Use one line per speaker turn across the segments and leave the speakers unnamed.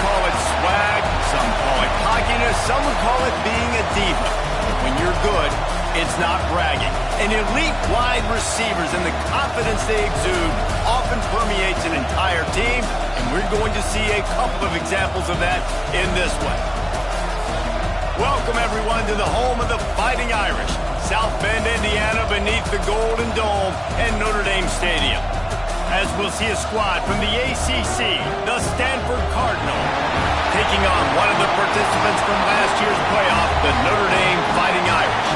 call it swag, some call it cockiness, some would call it being a diva. When you're good, it's not bragging. And elite wide receivers and the confidence they exude often permeates an entire team, and we're going to see a couple of examples of that in this one. Welcome, everyone, to the home of the Fighting Irish, South Bend, Indiana, beneath the Golden Dome and Notre Dame Stadium. As we'll see a squad from the ACC, the Stanford Cardinal, taking on one of the participants from last year's playoff, the Notre Dame Fighting Irish.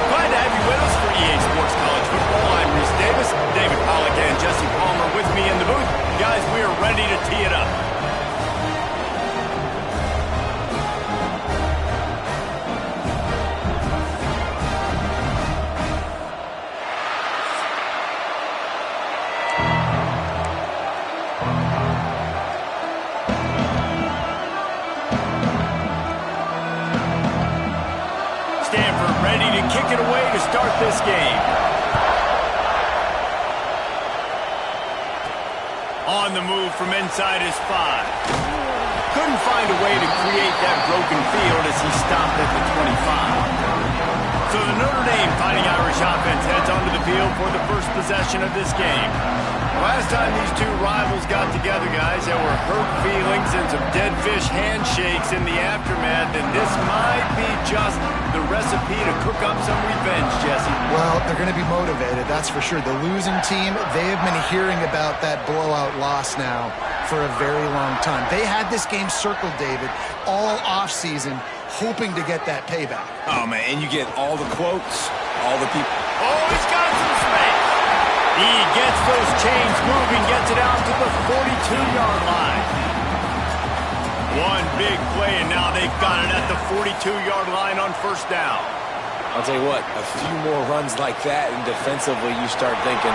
Glad to have you with us for EA Sports College Football. I'm Reese Davis, David Pollack and Jesse Palmer with me in the booth. Guys, we are ready to tee it up. Kick it away to start this game. On the move from inside his 5. Couldn't find a way to create that broken field as he stopped at the 25. So the Notre Dame Fighting Irish offense heads onto the field for the first possession of this game. Last time these two rivals got together, guys, there were hurt feelings and some dead fish handshakes in the aftermath, and this might be just the recipe to cook up some revenge, Jesse.
Well, they're going to be motivated, that's for sure. The losing team, they have been hearing about that blowout loss now for a very long time. They had this game circled, David, all offseason, hoping to get that payback.
Oh, man, and you get all the quotes, all the people.
Oh, he's got some space. He gets those chains moving, gets it out to the 42-yard line. One big play, and now they've got it at the 42-yard line on first down.
I'll tell you what, a few more runs like that, and defensively you start thinking,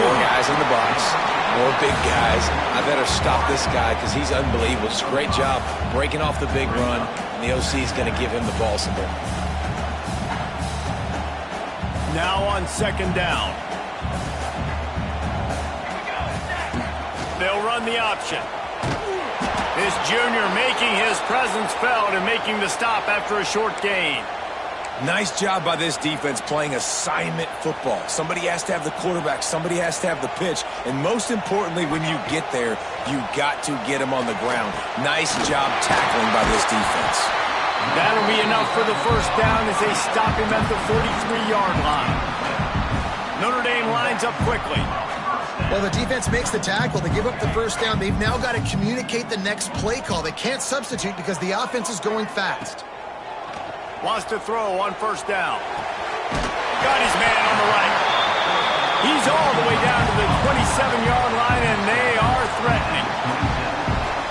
more guys in the box, more big guys. I better stop this guy because he's unbelievable. It's a great job breaking off the big run, and the OC is going to give him the ball some more.
Now on second down. They'll run the option. This junior making his presence felt and making the stop after a short gain.
Nice job by this defense playing assignment football. Somebody has to have the quarterback. Somebody has to have the pitch. And most importantly, when you get there, you got to get him on the ground. Nice job tackling by this defense.
That'll be enough for the first down as they stop him at the 43-yard line. Notre Dame lines up quickly.
Well, the defense makes the tackle. They give up the first down. They've now got to communicate the next play call. They can't substitute because the offense is going fast.
Wants to throw on first down. Got his man on the right. He's all the way down to the 27-yard line, and they are threatening.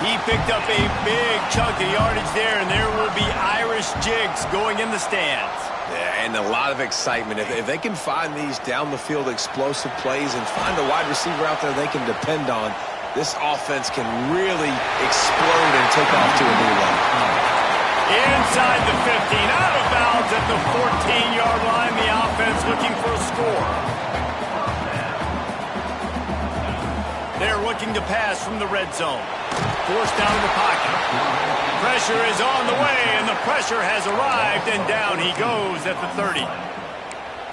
He picked up a big chunk of yardage there, and there will be Irish jigs going in the stands.
Yeah, and a lot of excitement. If they can find these down-the-field explosive plays and find a wide receiver out there they can depend on, this offense can really explode and take off to a new level.
Inside the 15, out of bounds at the 14-yard line. The offense looking for a score. They're looking to pass from the red zone. Forced down in the pocket. Pressure is on the way, and the pressure has arrived, and down he goes at the 30.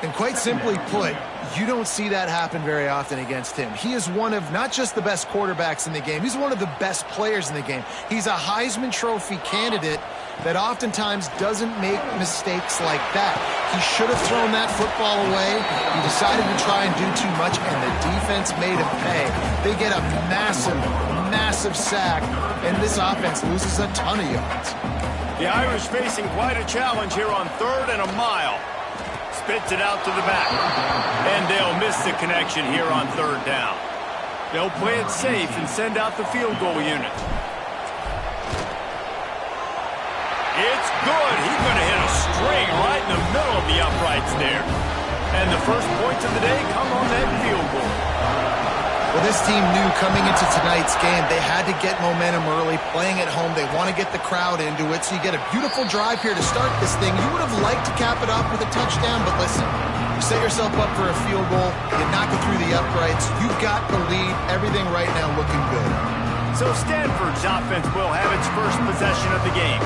And quite simply put, you don't see that happen very often against him. He is one of not just the best quarterbacks in the game, he's one of the best players in the game. He's a Heisman Trophy candidate that oftentimes doesn't make mistakes like that. He should have thrown that football away. He decided to try and do too much, and the defense made him pay. They get a massive sack, and this offense loses a ton of yards.
The Irish facing quite a challenge here on 3rd and a mile. Spits it out to the back, and they'll miss the connection here on 3rd down. They'll play it safe and send out the field goal unit. It's good. He's going to hit a straight right in the middle of the uprights there. And the first points of the day come on that field goal.
Well, this team knew coming into tonight's game they had to get momentum early, playing at home. They want to get the crowd into it, so you get a beautiful drive here to start this thing. You would have liked to cap it off with a touchdown, but listen, you set yourself up for a field goal, you knock it through the uprights, you've got the lead, everything right now looking good.
So Stanford's offense will have its first possession of the game.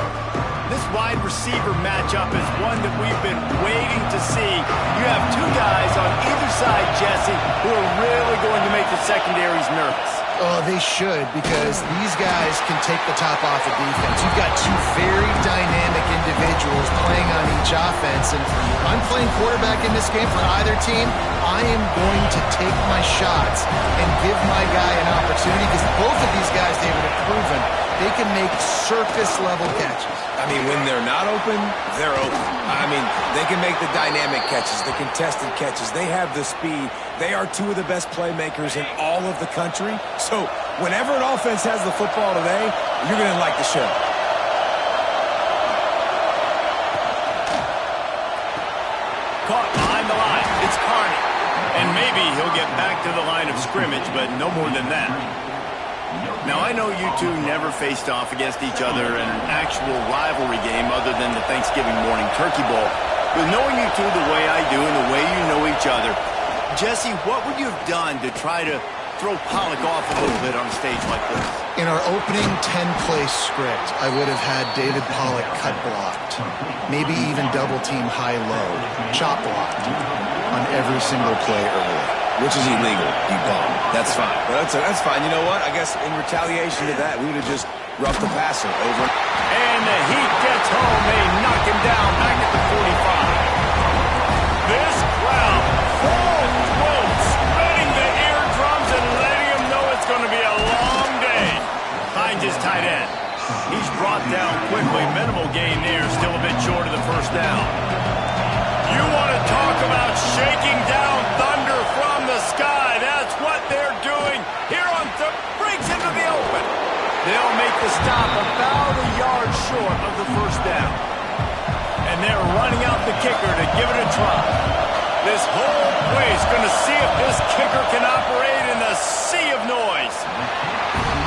This wide receiver matchup is one that we've been waiting to see. You have two guys on either side, Jesse, who are really going to make the secondaries nervous.
Oh, they should, because these guys can take the top off the defense. You've got two very dynamic individuals playing on each offense, and I'm playing quarterback in this game for either team. I am going to take my shots and give my guy an opportunity, because both of these guys, David, have proven they can make surface-level catches.
I mean, when they're not open, they're open. I mean, they can make the dynamic catches, the contested catches. They have the speed. They are two of the best playmakers in all of the country. So whenever an offense has the football today, you're going to like the show.
Caught behind the line. It's Carney. And maybe he'll get back to the line of scrimmage, but no more than that. Now, I know you two never faced off against each other in an actual rivalry game other than the Thanksgiving morning turkey bowl. But knowing you two the way I do and the way you know each other, Jesse, what would you have done to try to throw Pollock off a little bit on a stage like this?
In our opening 10-play script, I would have had David Pollock cut blocked, maybe even double-team high-low, chop blocked on every single play early.
Which is illegal, you bomb. That's fine. But that's fine. You know what? I guess in retaliation to that, we would have just roughed the passer over.
And the Heat gets home. They knock him down back at the 45. This crowd, full throat, spreading the eardrums and letting him know it's going to be a long day. Finds his tight end. He's brought down quickly. Minimal gain there. Still a bit short of the first down. You want to talk about shaking down thunder from the sky. That's what they're doing here on breaks into the open. They'll make the stop about a yard short of the first down. And they're running out the kicker to give it a try. This whole place going to see if this kicker can operate in the sea of noise.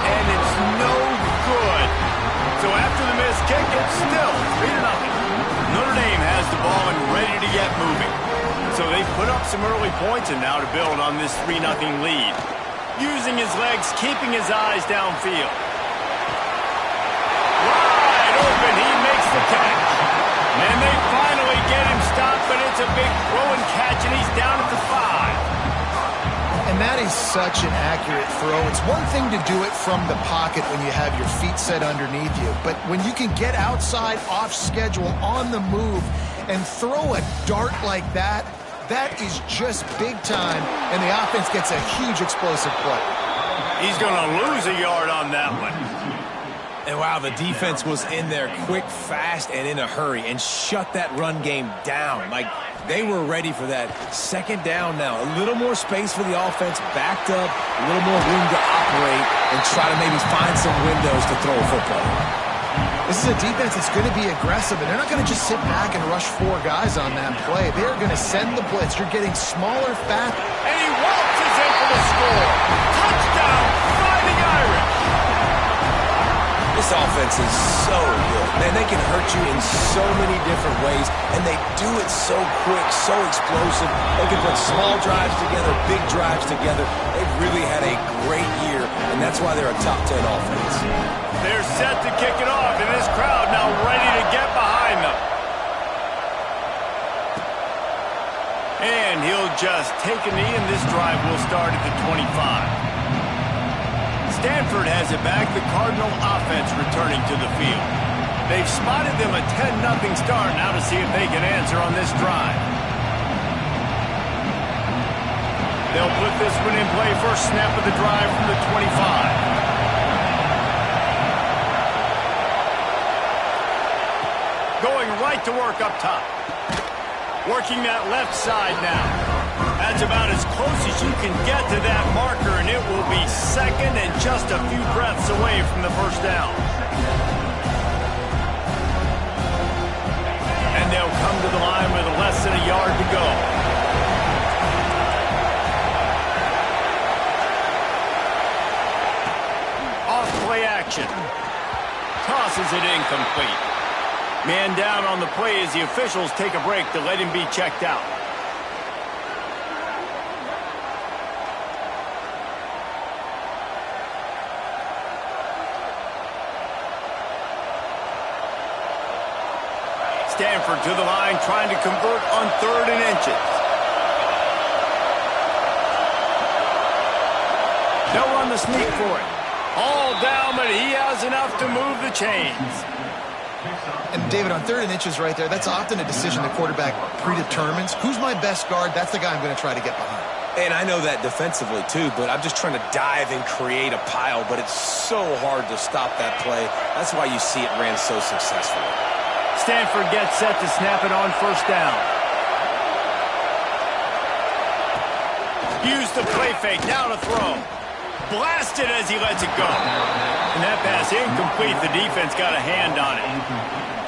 And it's no good. So after the missed kick, it's still 3-0. Notre Dame has the ball and ready to get moving. So they put up some early points and now to build on this 3-0 lead. Using his legs, keeping his eyes downfield. Wide open, he makes the catch. And they finally get him stopped, but it's a big throw and catch, and he's down at the 5.
And that is such an accurate throw. It's one thing to do it from the pocket when you have your feet set underneath you, but when you can get outside, off schedule, on the move, and throw a dart like that, that is just big time, and the offense gets a huge explosive play.
He's going to lose a yard on that one.
And wow, the defense was in there quick, fast, and in a hurry and shut that run game down. Like, they were ready for that. Second down now. A little more space for the offense, backed up, a little more room to operate and try to maybe find some windows to throw a football.
This is a defense that's going to be aggressive, and they're not going to just sit back and rush 4 guys on that play. They're going to send the blitz. You're getting smaller, fat.
And he waltzes in for the score. Touchdown, Fighting Irish.
This offense is so good. Man, they can hurt you in so many different ways, and they do it so quick, so explosive. They can put small drives together, big drives together. They've really had a great year, and that's why they're a top 10 offense.
They're set to kick it off, and this crowd now ready to get behind them. And he'll just take a knee, and this drive will start at the 25. Stanford has it back. The Cardinal offense returning to the field. They've spotted them a 10-0 start. Now to see if they can answer on this drive. They'll put this one in play. First snap of the drive from the 25. Going right to work up top. Working that left side now. That's about as close as you can get to that marker, and it will be second and just a few breaths away from the first down. And they'll come to the line with less than a yard to go. Off play action. Tosses it incomplete. Man down on the play as the officials take a break to let him be checked out. Stanford to the line, trying to convert on 3rd and inches. They'll run the sneak for it. All down, but he has enough to move the chains.
And David, on 3rd and inches right there, that's often a decision the quarterback predetermines. Who's my best guard? That's the guy I'm going to try to get behind.
And I know that defensively, too, but I'm just trying to dive and create a pile, but it's so hard to stop that play. That's why you see it ran so successfully.
Stanford gets set to snap it on 1st down. Use the play fake, now to throw. Blasted as he lets it go. And that pass incomplete. The defense got a hand on it.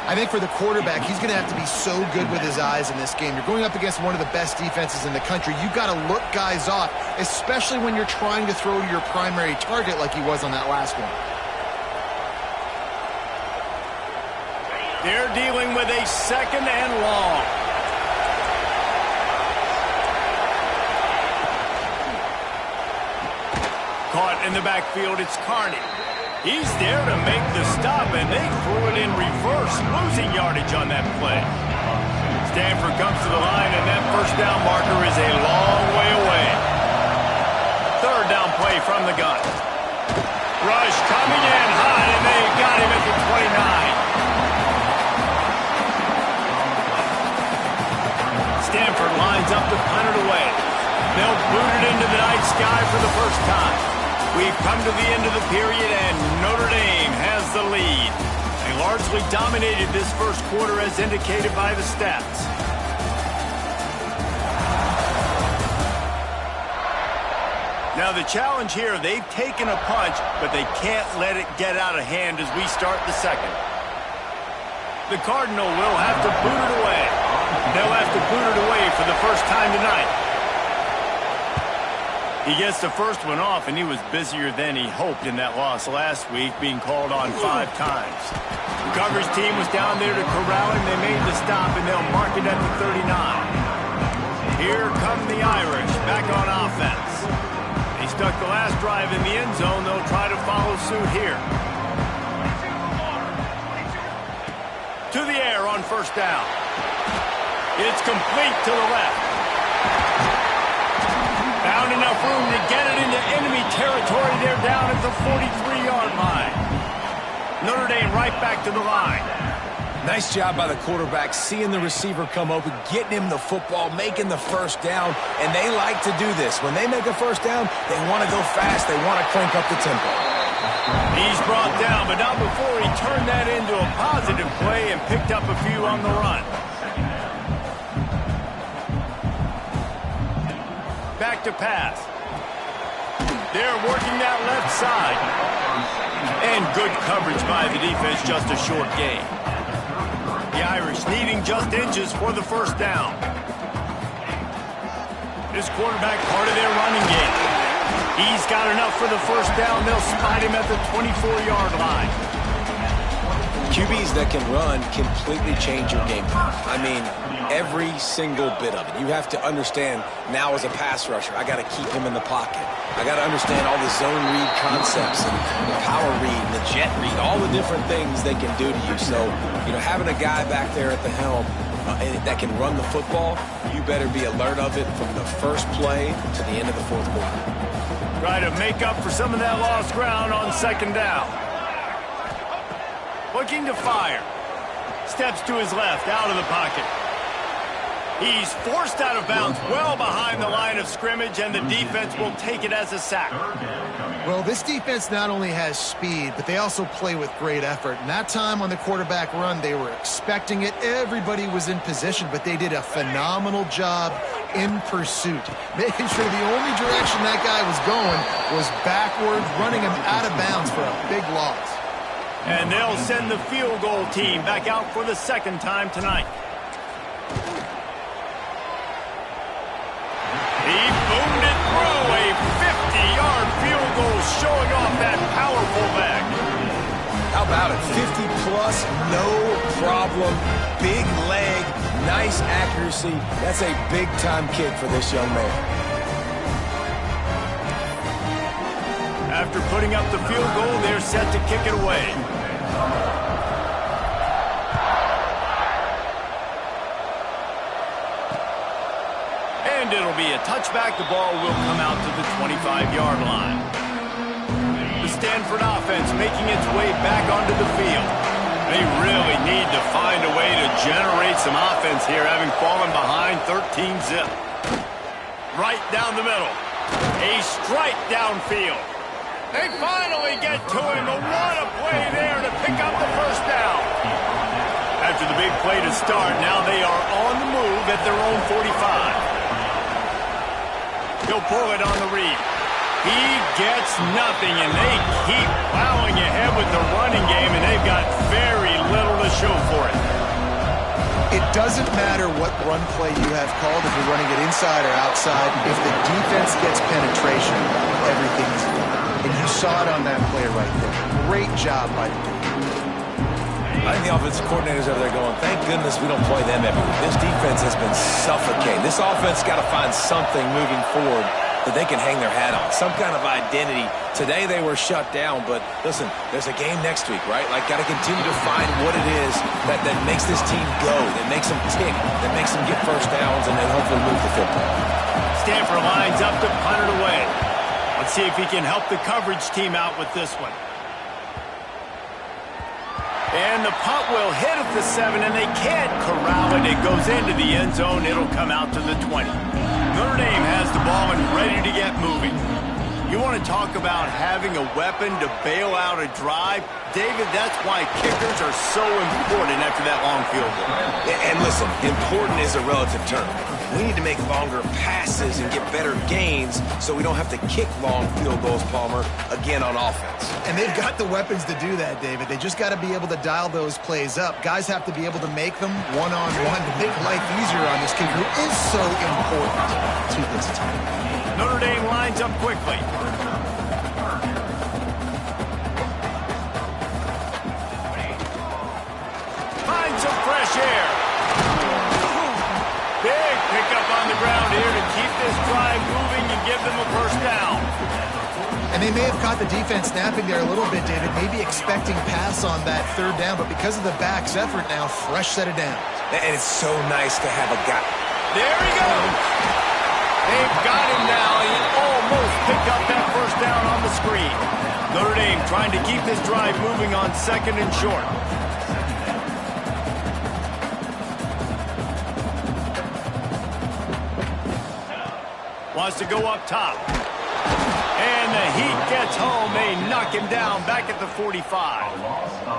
I think for the quarterback, he's going to have to be so good with his eyes in this game. You're going up against one of the best defenses in the country. You've got to look guys off, especially when you're trying to throw to your primary target like he was on that last one.
They're dealing with a 2nd and long. Caught in the backfield, it's Carney. He's there to make the stop, and they threw it in reverse, losing yardage on that play. Stanford comes to the line, and that 1st down marker is a long way away. 3rd down play from the gun. Rush coming in high, and they got him at the 29. Stanford lines up to punt it away. They'll boot it into the night sky for the first time. We've come to the end of the period, and Notre Dame has the lead. They largely dominated this 1st quarter as indicated by the stats. Now the challenge here, they've taken a punch, but they can't let it get out of hand as we start the 2nd. The Cardinal will have to boot it away. They'll have to boot it away for the first time tonight. He gets the first one off, and he was busier than he hoped in that loss last week, being called on 5 times. The coverage team was down there to corral him. They made the stop, and they'll mark it at the 39. Here come the Irish, back on offense. They stuck the last drive in the end zone. They'll try to follow suit here. To the air on 1st down. It's complete to the left. Found enough room to get it into enemy territory. They're down at the 43-yard line. Notre Dame right back to the line.
Nice job by the quarterback, seeing the receiver come open, getting him the football, making the 1st down, and they like to do this. When they make a 1st down, they want to go fast. They want to crank up the tempo.
He's brought down, but not before he turned that into a positive play and picked up a few on the run. Back to pass. They're working that left side. And good coverage by the defense, just a short gain. The Irish needing just inches for the 1st down. This quarterback part of their running game. He's got enough for the 1st down. They'll spot him at the 24-yard line.
QBs that can run completely change your game plan. I mean, every single bit of it. You have to understand now as a pass rusher, I got to keep him in the pocket. I got to understand all the zone read concepts and the power read and the jet read, all the different things they can do to you. So, having a guy back there at the helm that can run the football, you better be alert of it from the first play to the end of the 4th quarter.
Try to make up for some of that lost ground on 2nd down. Looking to fire. Steps to his left, out of the pocket. He's forced out of bounds well behind the line of scrimmage, and the defense will take it as a sack.
Well, this defense not only has speed, but they also play with great effort. And that time on the quarterback run, they were expecting it. Everybody was in position, but they did a phenomenal job in pursuit, making sure the only direction that guy was going was backwards, running him out of bounds for a big loss.
And they'll send the field goal team back out for the 2nd time tonight. He boomed it through, a 50-yard field goal showing off that powerful leg.
How about it? 50-plus, no problem. Big leg, nice accuracy. That's a big-time kick for this young man.
After putting up the field goal, they're set to kick it away. And it'll be a touchback. The ball will come out to the 25-yard line. The Stanford offense making its way back onto the field. They really need to find a way to generate some offense here, having fallen behind 13-zip. Right down the middle. A strike downfield. They finally get to him, but what a play there to pick up the first down. After the big play to start, now they are on the move at their own 45. He'll pull it on the read. He gets nothing, and they keep plowing ahead with the running game, and they've got very little to show for it.
It doesn't matter what run play you have called, if you're running it inside or outside. If the defense gets penetration, everything's good. And you saw it on that play right there. Great job by the defense.
I think the offensive coordinators over there going, thank goodness we don't play them every week. This defense has been suffocating. This offense got to find something moving forward that they can hang their hat on, some kind of identity. Today they were shut down, but listen, there's a game next week, right? Like, got to continue to find what it is that makes this team go, that makes them tick, that makes them get first downs, and then hopefully move the football.
Stanford lines up to punt it away. Let's see if he can help the coverage team out with this one. And the punt will hit at the 7, and they can't corral it. It goes into the end zone. It'll come out to the 20. Notre Dame has the ball and ready to get moving. You want to talk about having a weapon to bail out a drive? David, that's why kickers are so important after that long field goal.
And listen, important is a relative term. We need to make longer passes and get better gains so we don't have to kick long field goals, Palmer, again on offense.
And they've got the weapons to do that, David. They just got to be able to dial those plays up. Guys have to be able to make them one-on-one to make life easier on this kid who is so important to this team.
Notre Dame lines up quickly. Find some fresh air. Big pickup on the ground here to keep this drive moving and give them a first down.
And they may have caught the defense snapping there a little bit, David, maybe expecting pass on that third down, but because of the back's effort now, fresh set of downs.
And it's so nice to have a guy.
There he goes. They've got him now. He almost picked up that first down on the screen. Notre Dame trying to keep this drive moving on 2nd and short. Wants to go up top. And the heat gets home. They knock him down back at the 45.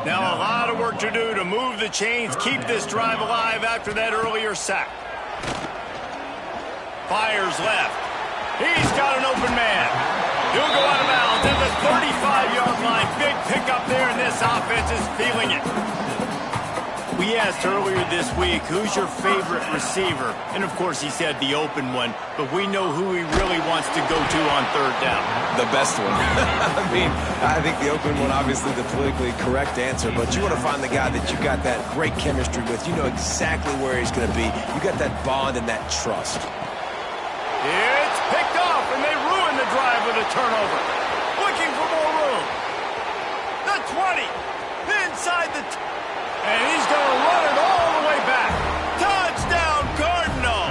Now a lot of work to do to move the chains, keep this drive alive after that earlier sack. Fires left. He's got an open man. He'll go out of bounds at the 35-yard line. Big pickup there, and this offense is feeling it. We asked earlier this week, who's your favorite receiver? And, of course, he said the open one, but we know who he really wants to go to on 3rd down.
The best one. I mean, I think the open one, obviously the politically correct answer, but you want to find the guy that you got that great chemistry with. You know exactly where he's going to be. You got that bond and that trust.
It's picked off, and they ruin the drive with a turnover. Looking for more room. The 20. Inside the... And he's going to run it all the way back. Touchdown, Cardinal.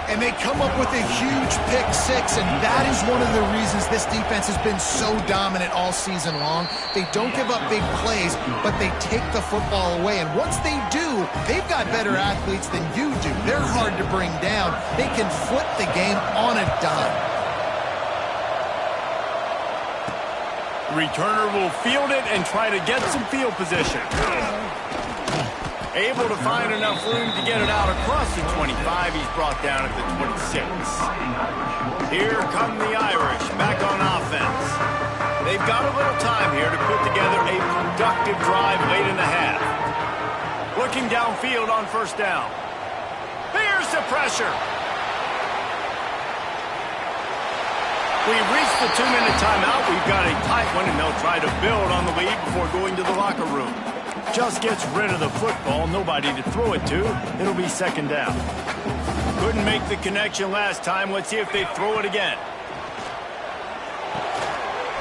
And they come up with a huge pick 6, and that is one of the reasons this defense has been so dominant all season long. They don't give up big plays, but they take the football away. And once they do, they've got better athletes than you do. They're hard to bring down. They can flip the game on a dime.
Returner will field it and try to get some field position. Able to find enough room to get it out across the 25. He's brought down at the 26. Here come the Irish back on offense. They've got a little time here to put together a productive drive late in the half. Looking downfield on 1st down. Here's the pressure. We've reached the 2-minute timeout. We've got a tight one, and they'll try to build on the lead before going to the locker room. Just gets rid of the football. Nobody to throw it to. It'll be 2nd down. Couldn't make the connection last time. Let's see if they throw it again.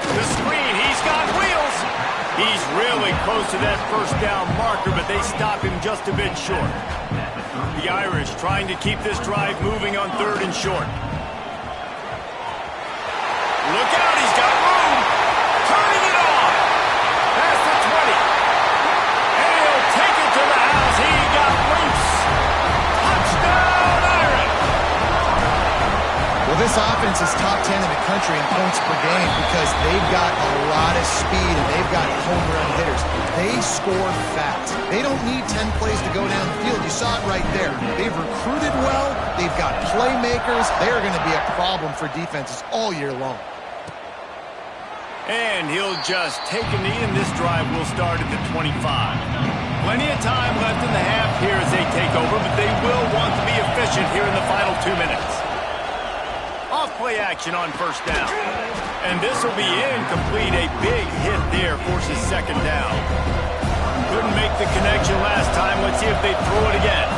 The screen. He's got wheels. He's really close to that first down marker, but they stop him just a bit short. The Irish trying to keep this drive moving on 3rd and short. Look out, he's got room. Turning it on. Past the 20. And he'll take it to the house. He got loose. Touchdown, Irish.
Well, this offense is top 10 in the country in points per game because they've got a lot of speed and they've got home run hitters. They score fast. They don't need 10 plays to go down the field. You saw it right there. They've recruited well. They've got playmakers. They are going to be a problem for defenses all year long.
And he'll just take a knee, and this drive will start at the 25. Plenty of time left in the half here as they take over, but they will want to be efficient here in the final 2 minutes. Off-play action on 1st down. And this will be incomplete. A big hit there forces 2nd down. Couldn't make the connection last time. Let's see if they throw it again.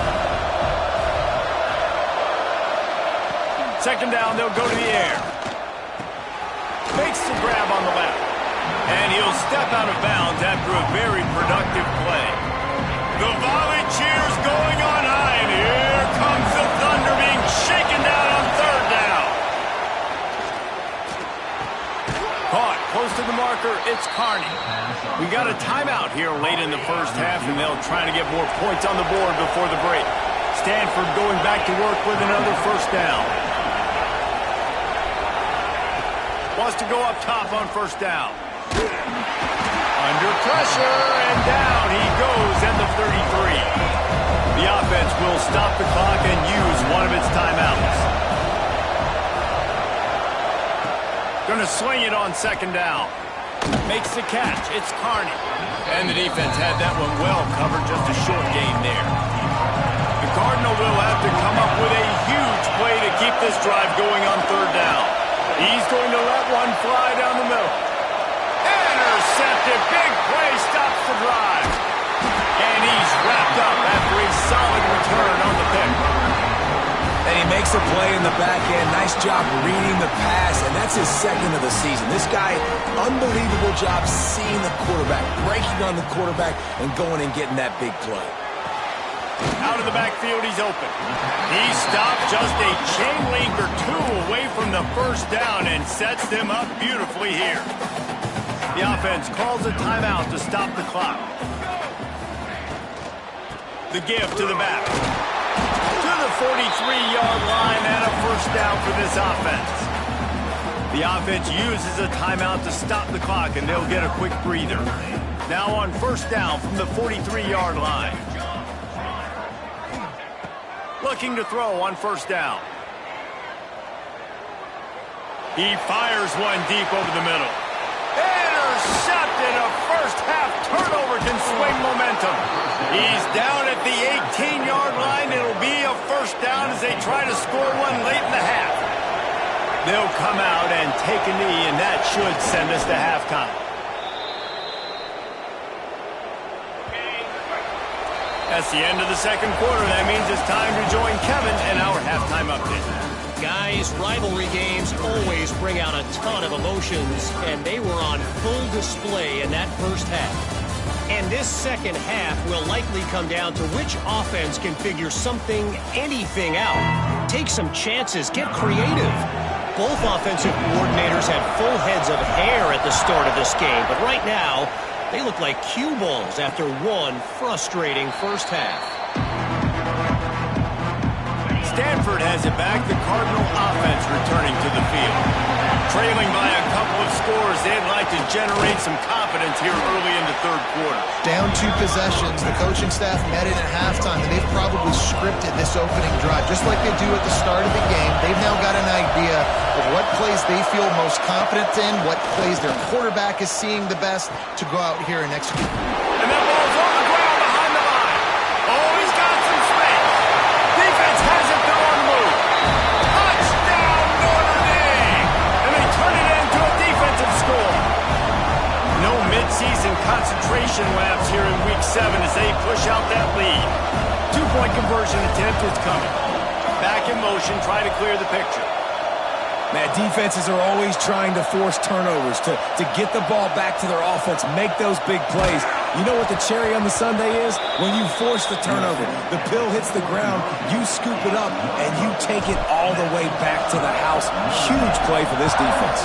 2nd down, they'll go to the air. Makes the grab on the left. And he'll step out of bounds after a very productive play. The volley cheers going on high, and here comes the Thunder being shaken down on 3rd down. Caught close to the marker, it's Carney. We got a timeout here late in the first half, and they'll try to get more points on the board before the break. Stanford going back to work with another 1st down. Wants to go up top on 1st down. Under pressure, and down he goes at the 33. The offense will stop the clock and use one of its timeouts. Going to swing it on 2nd down. Makes the catch. It's Carney. And the defense had that one well covered. Just a short gain there. The Cardinal will have to come up with a huge play to keep this drive going on 3rd down. He's going to let one fly down the middle. Intercepted. Big play stops the drive. And he's wrapped up after a solid return on the pick.
And he makes a play in the back end. Nice job reading the pass, and that's his 2nd of the season. This guy, unbelievable job seeing the quarterback, breaking on the quarterback, and going and getting that big play.
Out of the backfield, he's open. He stopped just a chain link or 2 away from the 1st down and sets them up beautifully here. The offense calls a timeout to stop the clock. The give to the back. To the 43-yard line and a 1st down for this offense. The offense uses a timeout to stop the clock, and they'll get a quick breather. Now on 1st down from the 43-yard line. Looking to throw on 1st down. He fires one deep over the middle. Intercepted. A first-half turnover can swing momentum. He's down at the 18-yard line. It'll be a 1st down as they try to score one late in the half. They'll come out and take a knee, and that should send us to halftime. That's the end of the 2nd quarter. That means it's time to join Kevin and our halftime update.
Guys, rivalry games always bring out a ton of emotions, and they were on full display in that 1st half. And this 2nd half will likely come down to which offense can figure something, anything out. Take some chances, get creative. Both offensive coordinators had full heads of hair at the start of this game, but right now, they look like cue balls after one frustrating 1st half.
Stanford has it back. The Cardinal offense returning to the field. Trailing by a couple of scores, they'd like to generate some confidence here early in the 3rd quarter.
Down 2 possessions, the coaching staff met in at halftime, and they've probably scripted this opening drive, just like they do at the start of the game. They've now got an idea of what plays they feel most confident in, what plays their quarterback is seeing the best to go out here and execute.
And that ball's on the ground behind the line. Oh, he's got some space. Defense has it though on the move. Touchdown, Notre Dame. And they turn it into a defensive score. No midseason concentration laps here in Week 7 as they push out that lead. 2-point conversion attempt is coming. Back in motion, try to clear the picture.
Man, defenses are always trying to force turnovers, to get the ball back to their offense, make those big plays. You know what the cherry on the sundae is? When you force the turnover, the pill hits the ground, you scoop it up, and you take it all the way back to the house. Huge play for this defense.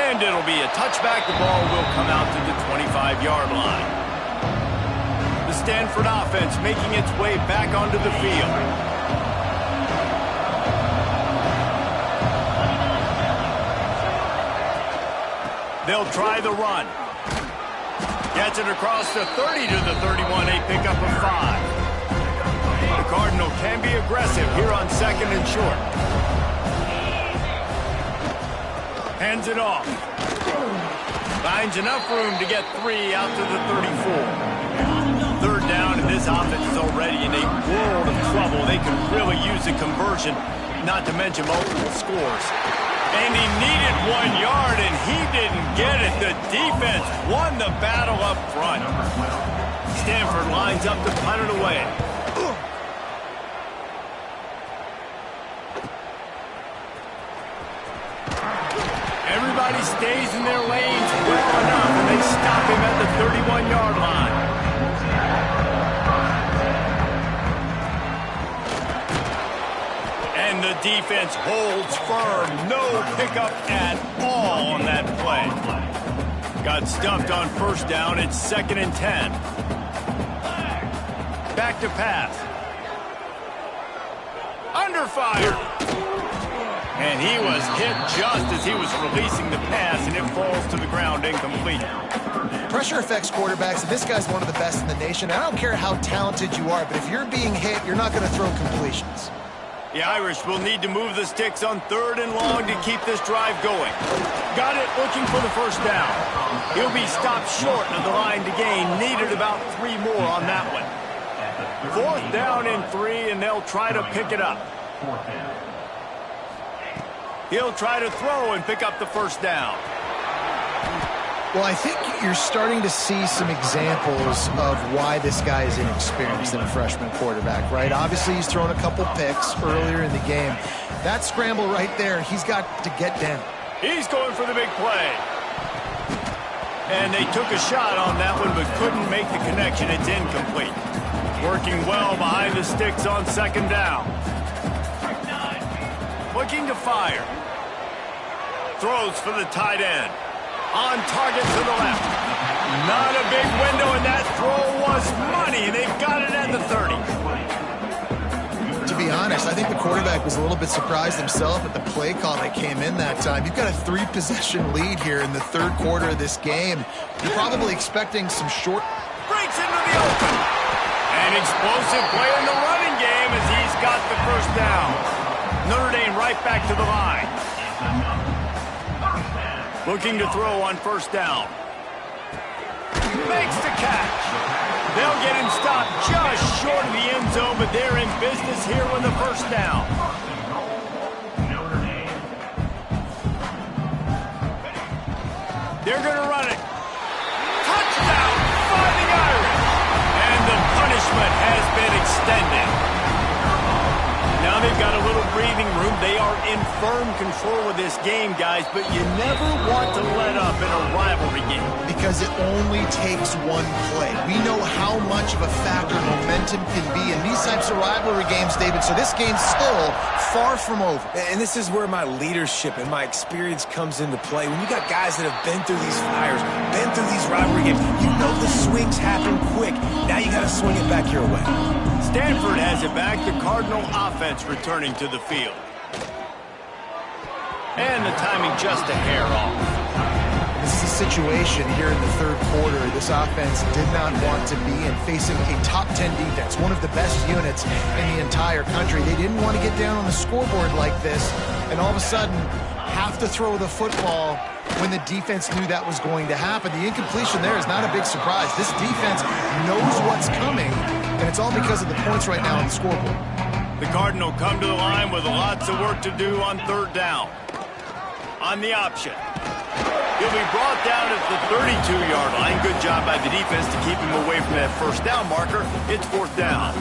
And it'll be a touchback. The ball will come out to the 25-yard line. The Stanford offense making its way back onto the field. They'll try the run. Gets it across the 30 to the 31, a pickup of 5. The Cardinal can be aggressive here on 2nd and short. Hands it off. Finds enough room to get 3 out to the 34. 3rd down, and this offense is already in a world of trouble. They could really use a conversion, not to mention multiple scores. And he needed 1 yard, and he didn't get it. The defense won the battle up front. Stanford lines up to punt it away. Everybody stays in their lanes well enough, and they stop him at the 31-yard line. And the defense holds firm. No pickup at all on that play. Got stuffed on 1st down. It's 2nd and 10. Back to pass. Under fire. And he was hit just as he was releasing the pass, and it falls to the ground incomplete.
Pressure affects quarterbacks, and this guy's one of the best in the nation. I don't care how talented you are, but if you're being hit, you're not going to throw completions.
The Irish will need to move the sticks on 3rd and long to keep this drive going. Got it, looking for the 1st down. He'll be stopped short of the line to gain. Needed about 3 more on that one. 4th down and 3, and they'll try to pick it up. He'll try to throw and pick up the 1st down.
Well, I think you're starting to see some examples of why this guy is inexperienced in a freshman quarterback, right? Obviously, he's thrown a couple picks earlier in the game. That scramble right there, he's got to get down.
He's going for the big play. And they took a shot on that one, but couldn't make the connection. It's incomplete. Working well behind the sticks on 2nd down. Looking to fire. Throws for the tight end. On target to the left. Not a big window, and that throw was money. They've got it at the 30.
To be honest, I think the quarterback was a little bit surprised himself at the play call that came in that time. You've got a 3-possession lead here in the 3rd quarter of this game. You're probably expecting some short...
Breaks into the open. An explosive play in the running game as he's got the 1st down. Notre Dame right back to the line. Looking to throw on 1st down. Makes the catch. They'll get him stopped just short of the end zone, but they're in business here with the 1st down. They're going to run it. Touchdown, Fighting Irish. And the punishment has been extended. Now they've got a little breathing room. They are in firm control of this game, guys, but you never want to let up in a rivalry game.
Because it only takes one play. We know how much of a factor momentum can be in these types of rivalry games, David, so this game's still far from over.
And this is where my leadership and my experience comes into play. When you got guys that have been through these fires, been through these rivalry games, you know the swings happen quick. Now you got to swing it back your way.
Stanford has it back. The Cardinal offense returning to the field. And the timing just a hair off.
This is a situation here in the 3rd quarter this offense did not want to be in, facing a top 10 defense, one of the best units in the entire country. They didn't want to get down on the scoreboard like this and all of a sudden have to throw the football when the defense knew that was going to happen. The incompletion there is not a big surprise. This defense knows what's coming, and it's all because of the points right now on the scoreboard.
The Cardinal come to the line with lots of work to do on 3rd down. On the option. He'll be brought down at the 32-yard line. Good job by the defense to keep him away from that 1st down marker. It's 4th down.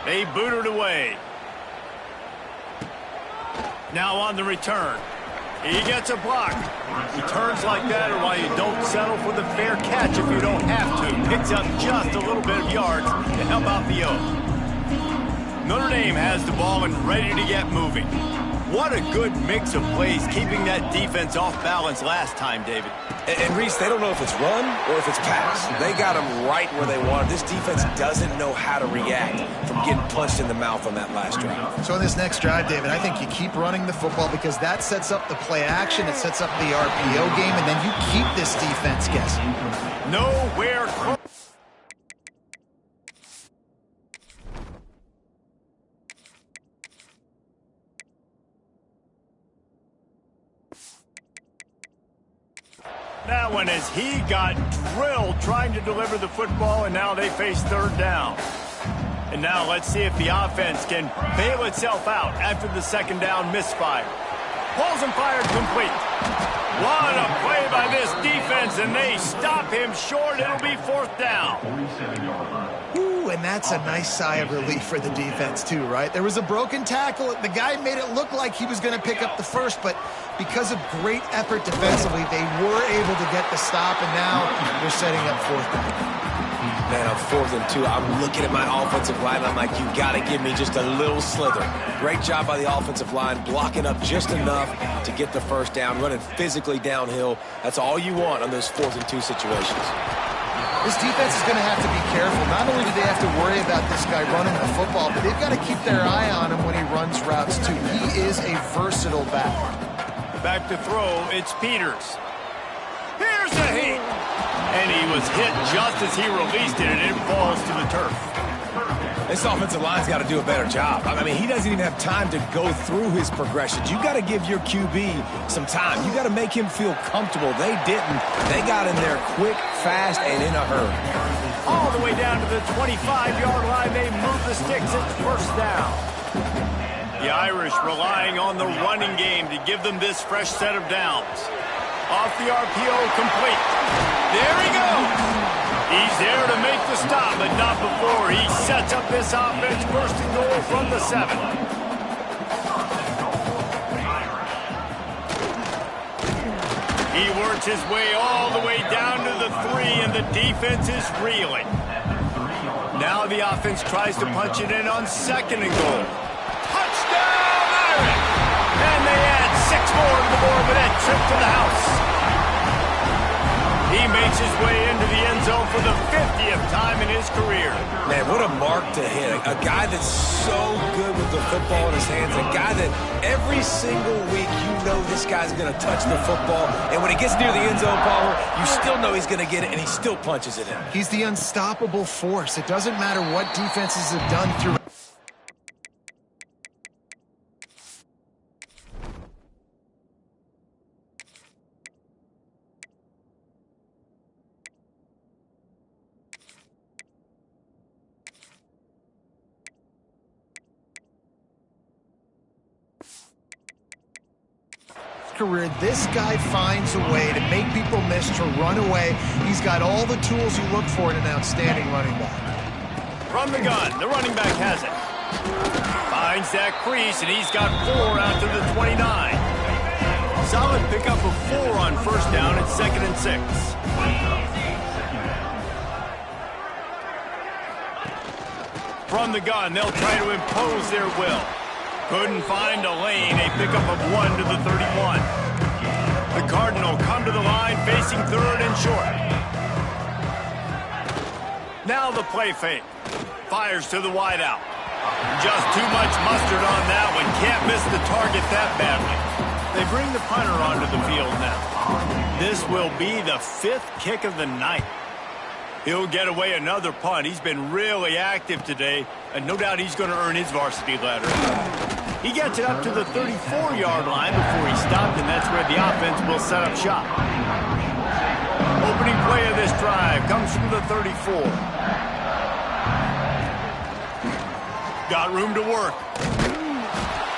They boot it away. Now on the return. He gets a block. Returns like that are why you don't settle for the fair catch if you don't have to. Picks up just a little bit of yards to help out the O. Notre Dame has the ball and ready to get moving. What a good mix of plays, keeping that defense off balance last time, David.
And Reese, they don't know if it's run or if it's pass. They got them right where they want them. This defense doesn't know how to react from getting punched in the mouth on that last drive.
So in this next drive, David, I think you keep running the football because that sets up the play action, it sets up the RPO game, and then you keep this defense guessing.
Nowhere close. That one as he got drilled trying to deliver the football, and now they face third down. And now let's see if the offense can bail itself out after the second down misfire. Pulls and fired complete. What a play by this defense, and they stop him short. It'll be fourth down.
Ooh, and that's a nice sigh of relief for the defense too, right? There was a broken tackle. The guy made it look like he was going to pick up the first, but because of great effort defensively, they were able to get the stop, and now they're setting up fourth down.
Man, I'm 4th and 2. I'm looking at my offensive line. I'm like, you got to give me just a little slither. Great job by the offensive line, blocking up just enough to get the first down, running physically downhill. That's all you want on those 4th and 2 situations.
This defense is going to have to be careful. Not only do they have to worry about this guy running the football, but they've got to keep their eye on him when he runs routes too. He is a versatile back.
Back to throw, it's Peters. Here's the heat. And he was hit just as he released it, and it falls to the turf.
This offensive line's got to do a better job. I mean, he doesn't even have time to go through his progressions. You got to give your QB some time. You got to make him feel comfortable. They didn't. They got in there quick, fast, and in a hurry.
All the way down to the 25-yard line. They move the sticks. It's first down. The Irish relying on the running game to give them this fresh set of downs. Off the RPO, complete. There he goes. He's there to make the stop, but not before he sets up this offense. First and goal from the 7. He works his way all the way down to the 3, and the defense is reeling. Now the offense tries to punch it in on second and goal. Touchdown, Irish! And they add 6 more to the board with that trip to the house. He makes his way into the end zone for the 50th time in his career.
Man, what a mark to hit. A guy that's so good with the football in his hands. A guy that every single week you know this guy's going to touch the football. And when he gets near the end zone, Palmer, you still know he's going to get it, and he still punches it in.
He's the unstoppable force. It doesn't matter what defenses have done through. Career, this guy finds a way to make people miss, to run away. He's got all the tools you look for in an outstanding running back.
From the gun, the running back has it. Finds that crease, and he's got 4 out to the 29. Solid pickup of 4 on first down at 2nd and 6. From the gun, they'll try to impose their will. Couldn't find a lane, a pickup of 1 to the 31. The Cardinal come to the line, facing 3rd and short. Now the play fake. Fires to the wideout. Just too much mustard on that one. Can't miss the target that badly. They bring the punter onto the field now. This will be the 5th kick of the night. He'll get away another punt. He's been really active today, and no doubt he's going to earn his varsity letter. He gets it up to the 34-yard line before he stopped, and that's where the offense will set up shop. Opening play of this drive comes from the 34. Got room to work.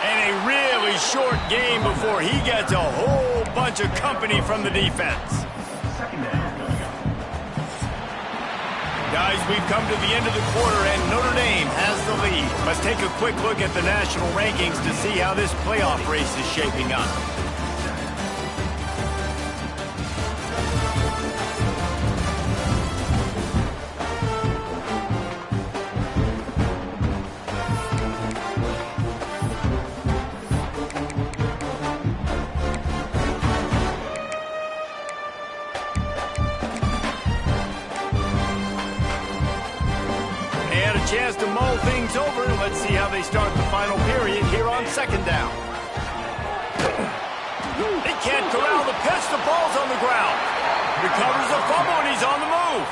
And a really short game before he gets a whole bunch of company from the defense. Guys, we've come to the end of the quarter, and Notre Dame has the lead. Let's take a quick look at the national rankings to see how this playoff race is shaping up.
Chance to mull things over. Let's see how they start the final period here on second down. They can't corral the pitch. The ball's on the ground. Recovers the fumble, and he's on the move.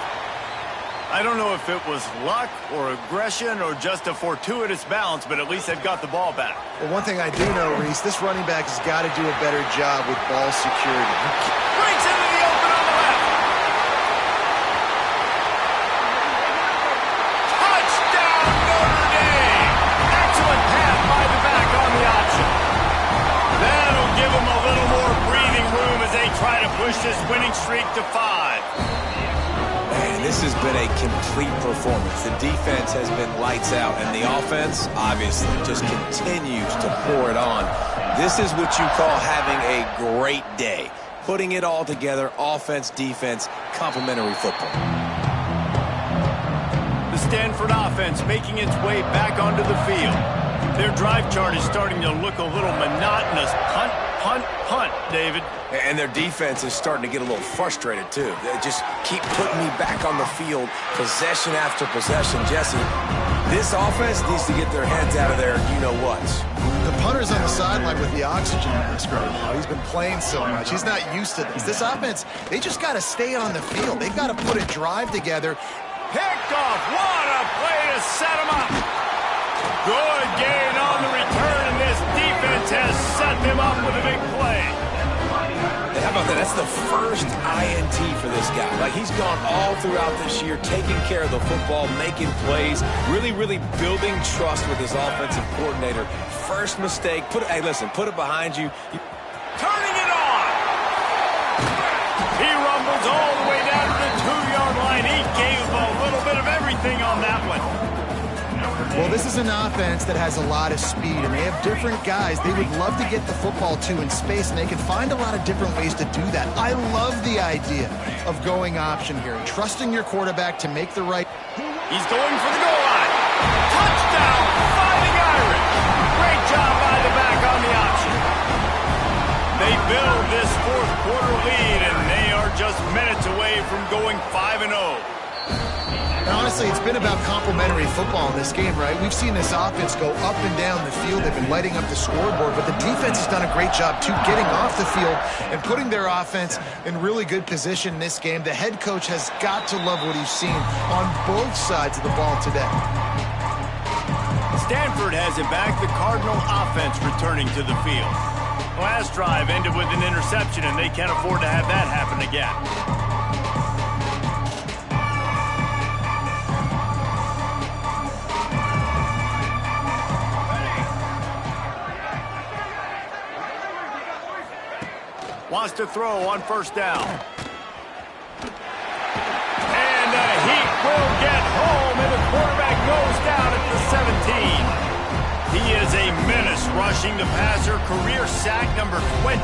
I don't know if it was luck or aggression or just a fortuitous balance, but at least they've got the ball back.
Well, one thing I do know, Reese, this running back has got to do a better job with ball security.
Breaks into the open on the left. Give them a little more breathing room as they try to push this winning streak to 5.
Man, this has been a complete performance. The defense has been lights out, and the offense, obviously, just continues to pour it on. This is what you call having a great day. Putting it all together, offense, defense, complementary football.
The Stanford offense making its way back onto the field. Their drive chart is starting to look a little monotonous. Punt, punt, punt, David.
And their defense is starting to get a little frustrated, too. They just keep putting me back on the field, possession after possession. Jesse, this offense needs to get their heads out of their you-know-whats.
The punter's on the sideline with the oxygen mask right now. He's been playing so much. He's not used to this. This offense, they just got to stay on the field. They've got to put a drive together.
Picked off. What a play to set him up. Good gain on the return, and this defense has set them up with a big play.
How about that? That's the first INT for this guy. Like, he's gone all throughout this year, taking care of the football, making plays, really building trust with his offensive coordinator. First mistake, hey, listen, put it behind you.
Turning it on. He rumbles all the way down to the 2-yard line. He gave a little bit of everything on that one.
Well, this is an offense that has a lot of speed, and they have different guys they would love to get the football to in space, and they can find a lot of different ways to do that. I love the idea of going option here and trusting your quarterback to make the right.
He's going for the goal line. Touchdown, Fighting Irish. Great job by the back on the option. They build this fourth quarter lead, and they are just minutes away from going 5-0.
And honestly, it's been about complementary football in this game, right? We've seen this offense go up and down the field. They've been lighting up the scoreboard, but the defense has done a great job, too, getting off the field and putting their offense in really good position in this game. The head coach has got to love what he's seen on both sides of the ball today.
Stanford has it back. The Cardinal offense returning to the field. Last drive ended with an interception, and they can't afford to have that happen again. Wants to throw on first down. And he will get home, and the quarterback goes down at the 17. He is a menace rushing the passer, career sack number 20.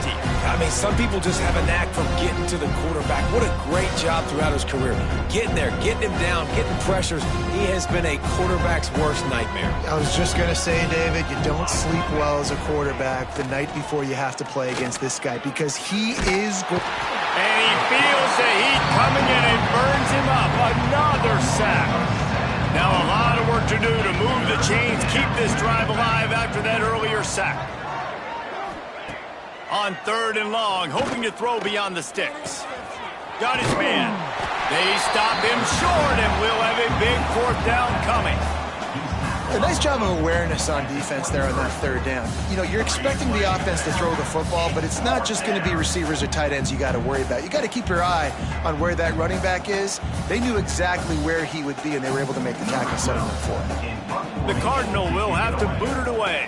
I mean, some people just have a knack for getting to the quarterback. What a great job throughout his career. Getting there, getting him down, getting pressures. He has been a quarterback's worst nightmare.
I was just going to say, David, you don't sleep well as a quarterback the night before you have to play against this guy because he is good.
And he feels the heat coming in and burns him up. Another sack. Now a lot of work to do to move the chains, keep this drive alive after that earlier sack. On 3rd and long, hoping to throw beyond the sticks. Got his man. They stop him short, and we'll have a big 4th down coming.
A nice job of awareness on defense there on that 3rd down. You know, you're expecting the offense to throw the football, but it's not just going to be receivers or tight ends you got to worry about. You got to keep your eye on where that running back is. They knew exactly where he would be, and they were able to make the tackle, setting up for him.
The Cardinal will have to boot it away.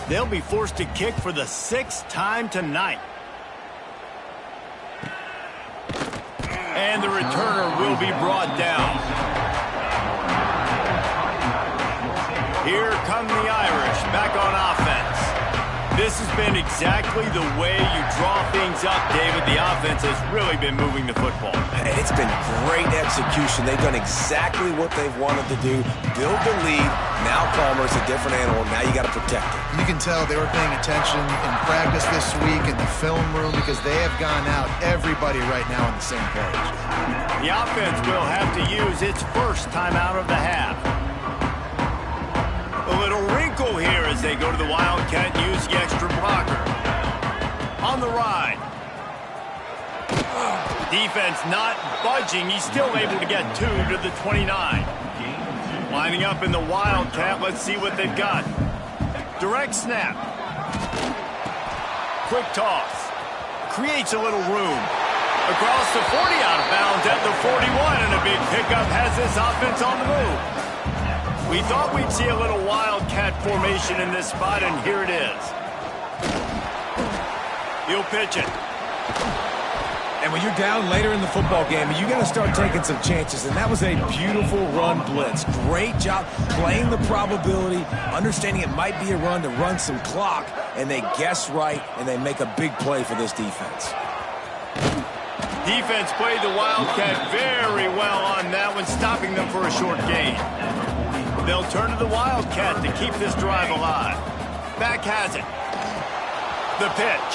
They'll be forced to kick for the 6th time tonight. And the returner will be brought down. Here come the Irish back on offense. This has been exactly the way you draw things up, David. The offense has really been moving the football.
It's been great execution. They've done exactly what they've wanted to do. Build the lead. Now Palmer's a different animal. Now you got to protect it.
You can tell they were paying attention in practice this week in the film room because they have gone out, everybody right now on the same page.
The offense will have to use its first timeout of the half. A little wrinkle here as they go to the Wildcat and use the extra blocker. On the ride. Defense not budging. He's still able to get 2 to the 29. Lining up in the Wildcat. Let's see what they've got. Direct snap. Quick toss. Creates a little room. Across the 40, out of bounds at the 41, and a big pickup has this offense on the move. We thought we'd see a little Wildcat formation in this spot, and here it is. He'll pitch it.
And when you're down later in the football game, you got to start taking some chances, and that was a beautiful run blitz. Great job playing the probability, understanding it might be a run to run some clock, and they guess right, and they make a big play for this defense.
Defense played the Wildcat very well on that one, stopping them for a short gain. They'll turn to the Wildcat to keep this drive alive. Back has it. The pitch.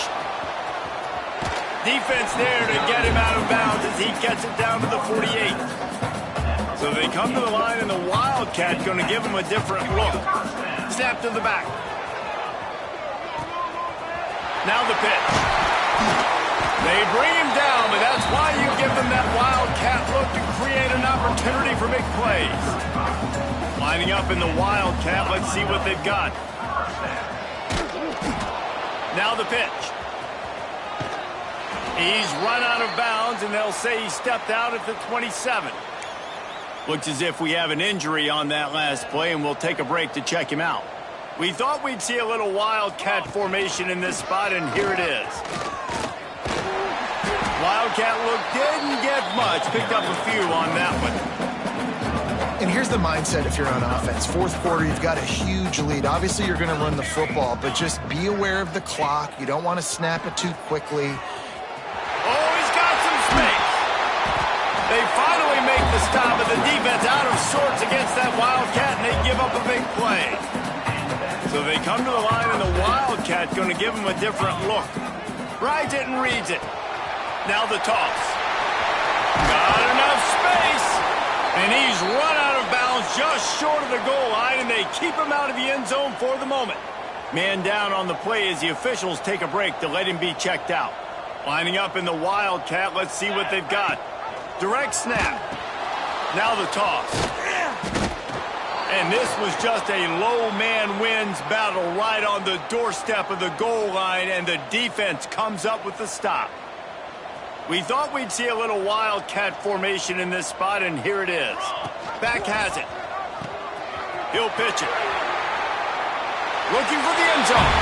Defense there to get him out of bounds as he gets it down to the 48. So they come to the line, and the Wildcat going to give him a different look. Snap to the back. Now the pitch. They bring him down, but that's why you give them that Wildcat look to create an opportunity for big plays. Lining up in the Wildcat, let's see what they've got. Now the pitch. He's run out of bounds, and they'll say he stepped out at the 27. Looks as if we have an injury on that last play, and we'll take a break to check him out. We thought we'd see a little Wildcat formation in this spot, and here it is. Wildcat look didn't get much. Picked up a few on that one.
And here's the mindset if you're on offense. Fourth quarter, you've got a huge lead. Obviously, you're going to run the football, but just be aware of the clock. You don't want to snap it too quickly.
Oh, he's got some space. They finally make the stop, but the defense out of sorts against that Wildcat, and they give up a big play. So they come to the line, and the Wildcat going to give them a different look. Rides it and reads it. Now the toss. Got enough space. And he's run out of bounds just short of the goal line, and they keep him out of the end zone for the moment. Man down on the play as the officials take a break to let him be checked out. Lining up in the Wildcat, let's see what they've got. Direct snap. Now the toss. And this was just a low man wins battle right on the doorstep of the goal line, and the defense comes up with the stop. We thought we'd see a little Wildcat formation in this spot, and here it is. Back has it. He'll pitch it. Looking for the end zone.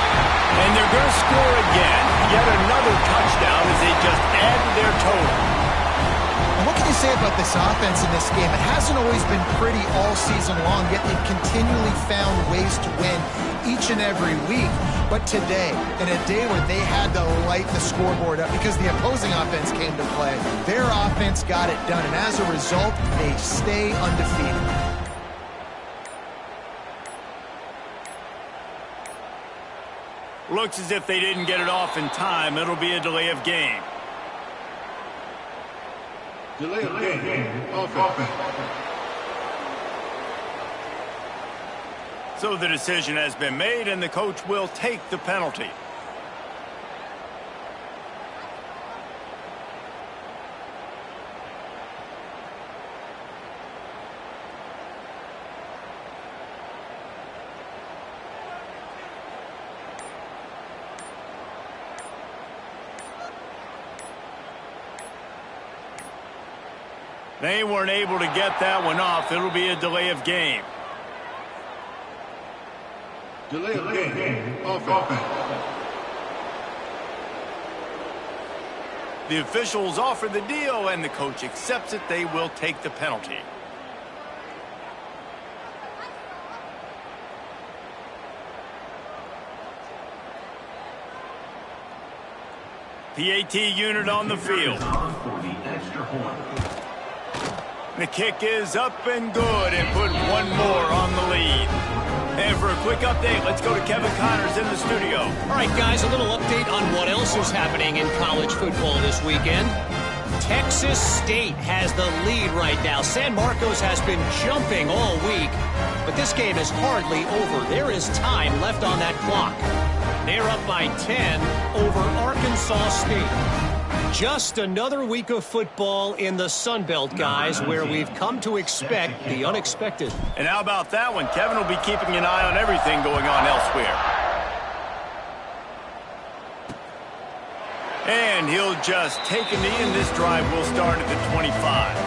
And they're going to score again. Yet another touchdown as they just add to their total.
And what can you say about this offense in this game? It hasn't always been pretty all season long, yet they've continually found ways to win each and every week. But today, in a day where they had to light the scoreboard up because the opposing offense came to play, their offense got it done. And as a result, they stay undefeated.
Looks as if they didn't get it off in time. It'll be a delay of game.
Delay of game. Offense.
So the decision has been made, and the coach will take the penalty. They weren't able to get that one off. It'll be a delay of game.
Delay of game. Offense.
The officials offer the deal, and the coach accepts it. They will take the penalty. PAT unit on the field. The kick is up and good and put one more on the lead. And for a quick update, let's go to Kevin Connors in the studio.
All right, guys, a little update on what else is happening in college football this weekend. Texas State has the lead right now. San Marcos has been jumping all week, but this game is hardly over. There is time left on that clock. They're up by 10 over Arkansas State. Just another week of football in the Sun Belt, guys, where we've come to expect the unexpected.
And how about that one? Kevin will be keeping an eye on everything going on elsewhere. And he'll just take a knee, and this drive will start at the 25.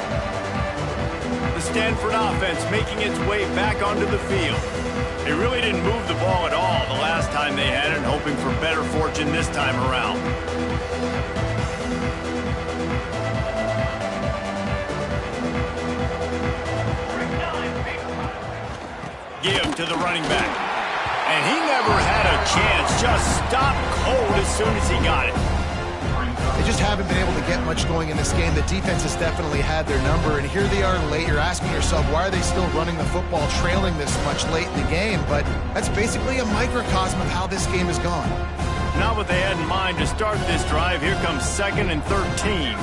The Stanford offense making its way back onto the field. They really didn't move the ball at all the last time they had it, and hoping for better fortune this time around. Give to the running back. And he never had a chance. Just stopped cold as soon as he got it.
They just haven't been able to get much going in this game. The defense has definitely had their number, and here they are late. You're asking yourself, why are they still running the football, trailing this much late in the game? But that's basically a microcosm of how this game has gone.
Not what they had in mind to start this drive. Here comes 2nd and 13.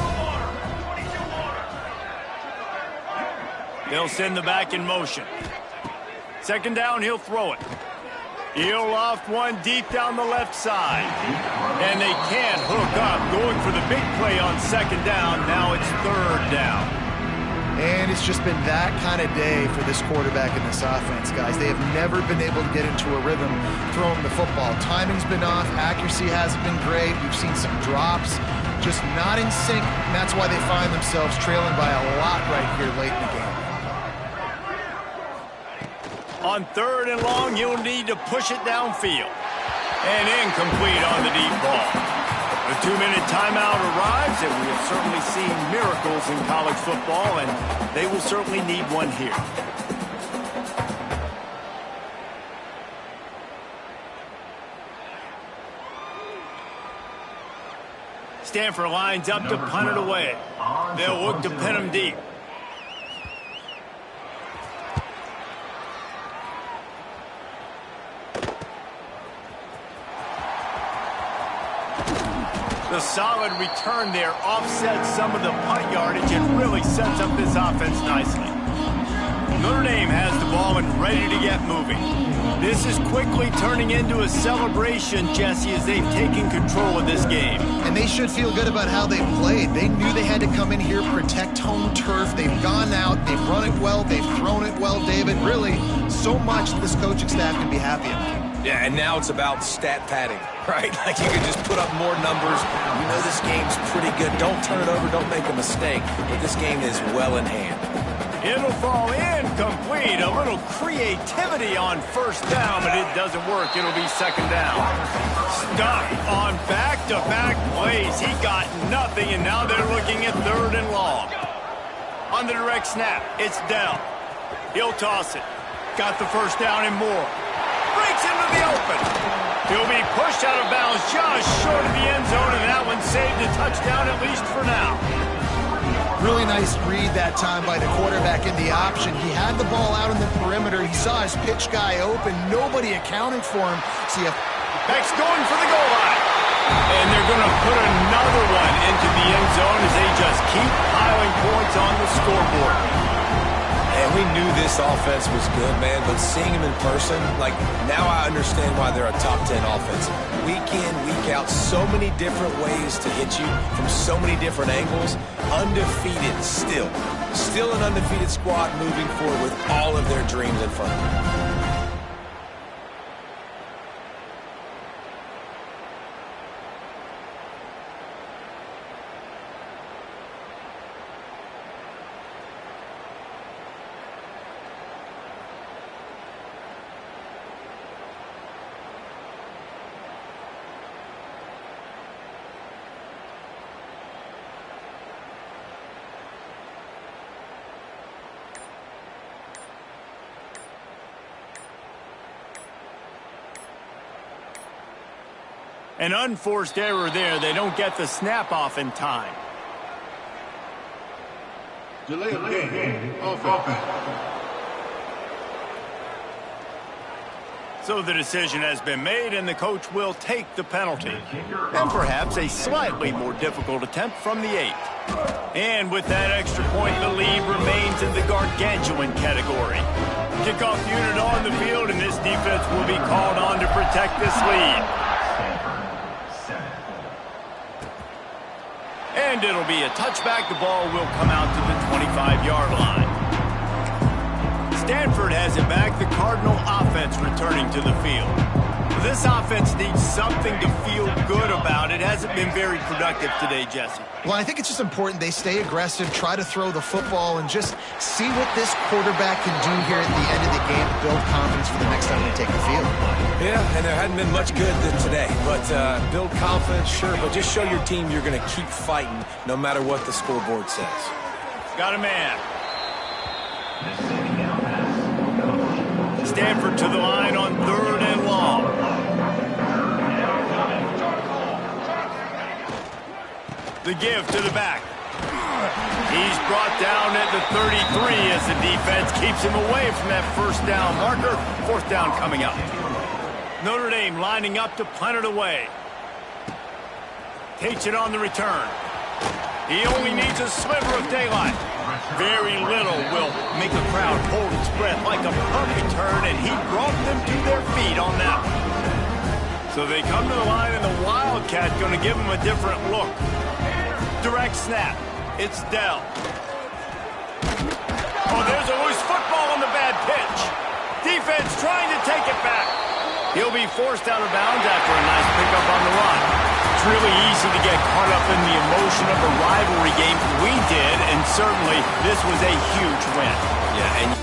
They'll send the back in motion. 2nd down, he'll throw it. He'll loft one deep down the left side. And they can't hook up. Going for the big play on 2nd down. Now it's 3rd down.
And it's just been that kind of day for this quarterback in this offense, guys. They have never been able to get into a rhythm throwing the football. Timing's been off. Accuracy hasn't been great. We've seen some drops. Just not in sync. And that's why they find themselves trailing by a lot right here late in the game.
On 3rd and long, you'll need to push it downfield. And incomplete on the deep ball. The 2-minute timeout arrives, and we have certainly seen miracles in college football, and they will certainly need one here. Stanford lines up to punt it away. They'll look to pin him deep. The solid return there offsets some of the punt yardage and really sets up this offense nicely. Notre Dame has the ball and ready to get moving. This is quickly turning into a celebration, Jesse, as they've taken control of this game.
And they should feel good about how they played. They knew they had to come in here, protect home turf. They've gone out, they've run it well, they've thrown it well, David. Really, so much this coaching staff can be happy about.
Yeah, and now it's about stat padding, right? Like you can just put up more numbers. You know this game's pretty good. Don't turn it over. Don't make a mistake. But this game is well in hand.
It'll fall incomplete. A little creativity on 1st down, but it doesn't work. It'll be 2nd down. Stuck on back-to-back plays. He got nothing, and now they're looking at 3rd and long. On the direct snap, it's Dell. He'll toss it. Got the 1st down and more. Breaks into the open. He'll be pushed out of bounds just short of the end zone, and that one saved a touchdown at least for now.
Really nice read that time by the quarterback in the option. He had the ball out in the perimeter. He saw his pitch guy open. Nobody accounted for him. See if
Beck's going for the goal line. And they're going to put another one into the end zone as they just keep piling points on the scoreboard.
And we knew this offense was good, man, but seeing them in person, like, now I understand why they're a top 10 offense. Week in, week out, so many different ways to hit you from so many different angles. Undefeated still. Still an undefeated squad moving forward with all of their dreams in front of them.
An unforced error there. They don't get the snap off in time.
Delay of game. Offense.
So the decision has been made, and the coach will take the penalty. And perhaps a slightly more difficult attempt from the 8. And with that extra point, the lead remains in the gargantuan category. Kickoff unit on the field, and this defense will be called on to protect this lead. And it'll be a touchback. The ball will come out to the 25-yard line. Stanford has it back. The Cardinal offense returning to the field. This offense needs something to feel good about. It hasn't been very productive today, Jesse.
Well, I think it's just important they stay aggressive, try to throw the football, and just see what this quarterback can do here at the end of the game to build confidence for the next time they take the field.
Yeah, and there hadn't been much good today. But build confidence, sure, but just show your team you're going to keep fighting no matter what the scoreboard says.
Got a man. Stanford to the line on 3rd and long. The give to the back. He's brought down at the 33 as the defense keeps him away from that first down marker. 4th down coming up. Notre Dame lining up to punt it away. Takes it on the return. He only needs a sliver of daylight. Very little will make a crowd hold its breath like a punt return, and he brought them to their feet on that one. So they come to the line, and the Wildcat going to give them a different look. Direct snap. It's Dell. Oh, there's a loose football on the bad pitch. Defense trying to take it back. He'll be forced out of bounds after a nice pickup on the run. It's really easy to get caught up in the emotion of a rivalry game. We did, and certainly this was a huge win.
Yeah, and